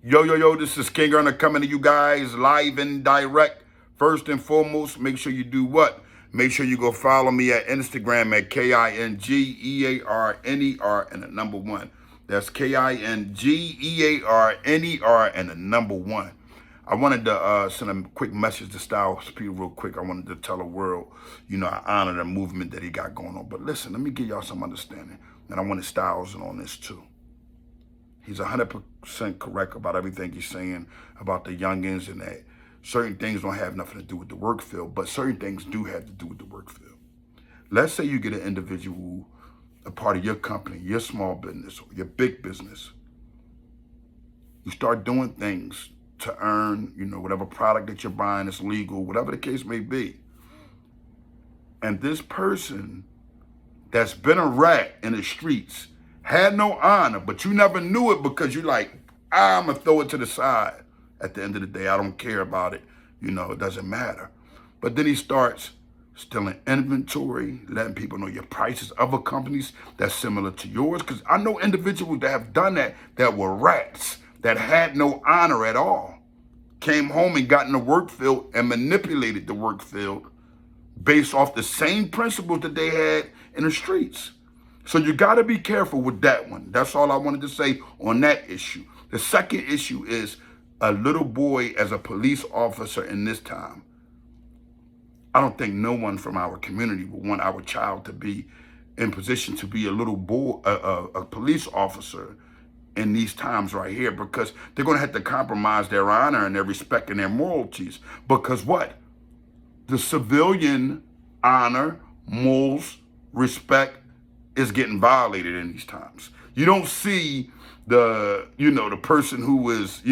Yo, this is KINGEARNER coming to you guys live and direct. First and foremost, make sure you do what? Make sure you go follow me at Instagram at KINGEARNER and the number one. That's KINGEARNER and the number one. I wanted to send a quick message to Styles P real quick. I wanted to tell the world, I honor the movement that he got going on. But listen, let me give y'all some understanding. And I wanted Styles in on this too. He's 100% correct about everything he's saying about the youngins and that certain things don't have nothing to do with the work field, but certain things do have to do with the work field. Let's say you get an individual, a part of your company, your small business, or your big business. You start doing things to earn, whatever product that you're buying is legal, whatever the case may be. And this person that's been a rat in the streets had no honor, but you never knew it because you're like, I'm going to throw it to the side. At the end of the day, I don't care about it. It doesn't matter. But then he starts stealing inventory, letting people know your prices, other companies that's similar to yours. Because I know individuals that have done that were rats, that had no honor at all. Came home and got in the work field and manipulated the work field based off the same principles that they had in the streets. So you got to be careful with that one. That's all I wanted to say on that issue. The second issue is a little boy as a police officer in this time. I don't think no one from our community would want our child to be in position to be a little boy, a police officer in these times right here, because they're going to have to compromise their honor and their respect and their moralities. Because what? The civilian honor, morals, respect is getting violated in these times. You don't see the person who is,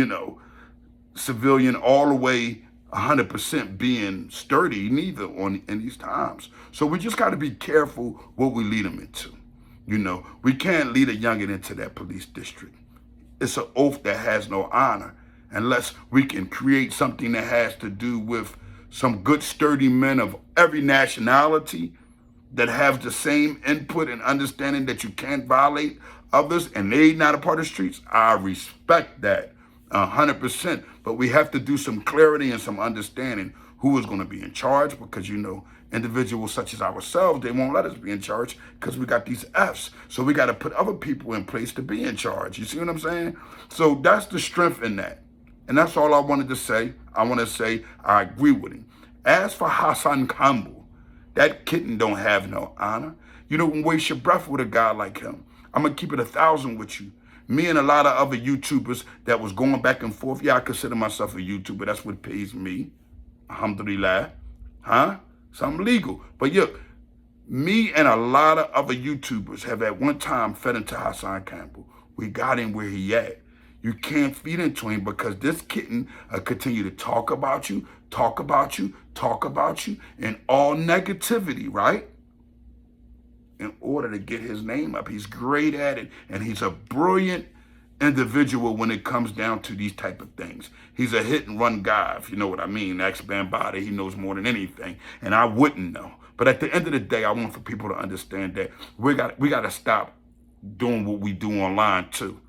civilian all the way 100% being sturdy neither in these times. So we just got to be careful what we lead them into. We can't lead a youngin into that police district. It's an oath that has no honor unless we can create something that has to do with some good sturdy men of every nationality that have the same input and understanding that you can't violate others and they not a part of the streets. I respect that 100%, but we have to do some clarity and some understanding who is going to be in charge, because individuals such as ourselves, they won't let us be in charge because we got these Fs. So we got to put other people in place to be in charge. You see what I'm saying? So that's the strength in that. And that's all I wanted to say. I want to say I agree with him. As for Hassan Campbell, that kitten don't have no honor. You don't waste your breath with a guy like him. I'm going to keep it 1,000 with you. Me and a lot of other YouTubers that was going back and forth. Yeah, I consider myself a YouTuber. That's what pays me. Alhamdulillah. Something legal. But look, me and a lot of other YouTubers have at one time fed into Hassan Campbell. We got him where he at. You can't feed into him because this kitten continue to talk about you, and all negativity, right? In order to get his name up. He's great at it, and he's a brilliant individual when it comes down to these type of things. He's a hit and run guy, if you know what I mean. Ask Bambada, he knows more than anything, and I wouldn't know. But at the end of the day, I want for people to understand that we got to stop doing what we do online too.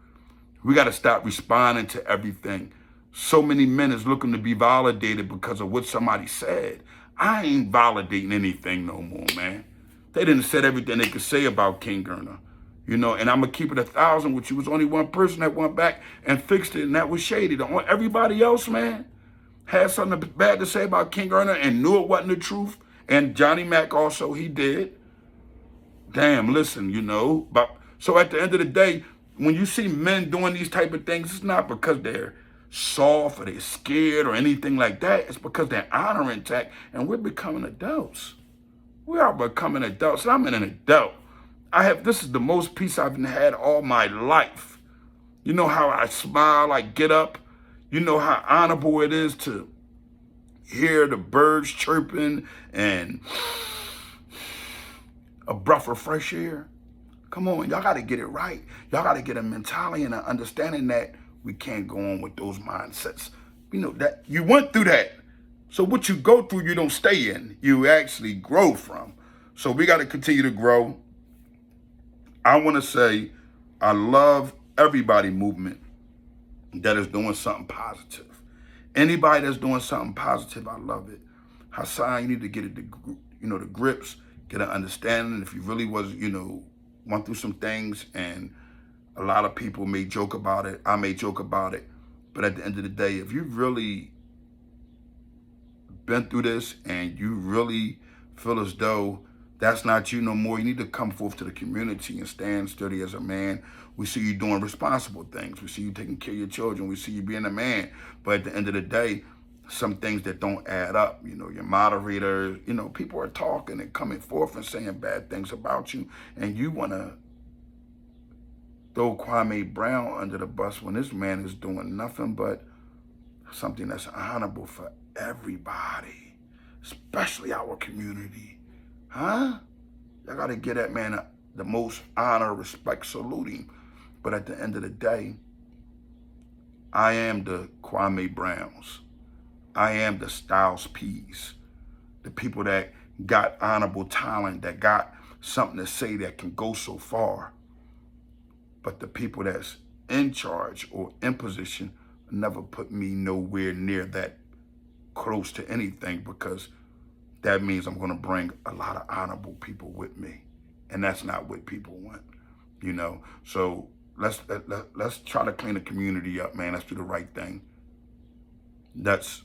We got to stop responding to everything. So many men is looking to be validated because of what somebody said. I ain't validating anything no more, man. They didn't said everything they could say about KINGEARNER, and I'm going to keep it 1,000, which was only one person that went back and fixed it, and that was Shady. Everybody else, man, had something bad to say about KINGEARNER and knew it wasn't the truth. And Johnny Mac also, he did. Damn, listen, But so at the end of the day, when you see men doing these type of things, it's not because they're soft or they're scared or anything like that. It's because their honor intact, and we're becoming adults. We are becoming adults. And I'm an adult. This is the most peace I've had all my life. You know how I smile, I get up. You know how honorable it is to hear the birds chirping and a breath of fresh air. Come on, y'all got to get it right. Y'all got to get a mentality and an understanding that we can't go on with those mindsets. That you went through that. So what you go through, you don't stay in. You actually grow from. So we got to continue to grow. I want to say I love everybody movement. that is doing something positive. Anybody that's doing something positive, I love it. Hassan, you need to get it, the grips, get an understanding. If you really was, went through some things, and a lot of people may joke about it, I may joke about it, but at the end of the day, if you really been through this and you really feel as though that's not you no more, you need to come forth to the community and stand sturdy as a man. We see you doing responsible things. We see you taking care of your children. We see you being a man. But at the end of the day, some things that don't add up, your moderators, people are talking and coming forth and saying bad things about you, and you want to throw Kwame Brown under the bus when this man is doing nothing but something that's honorable for everybody, especially our community. Huh? Y'all got to give that man the most honor, respect, saluting. But at the end of the day, I am the Kwame Browns. I am the Styles P's. The people that got honorable talent, that got something to say that can go so far. But the people that's in charge or in position never put me nowhere near that close to anything, because that means I'm going to bring a lot of honorable people with me. And that's not what people want, So let's try to clean the community up, man. Let's do the right thing. Let's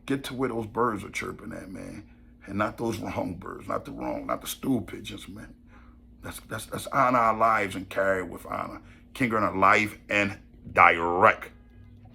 get to where those birds are chirping at, man. And not those wrong birds, not the stool pigeons, man. Let's honor our lives and carry it with honor. KINGEARNER live and direct.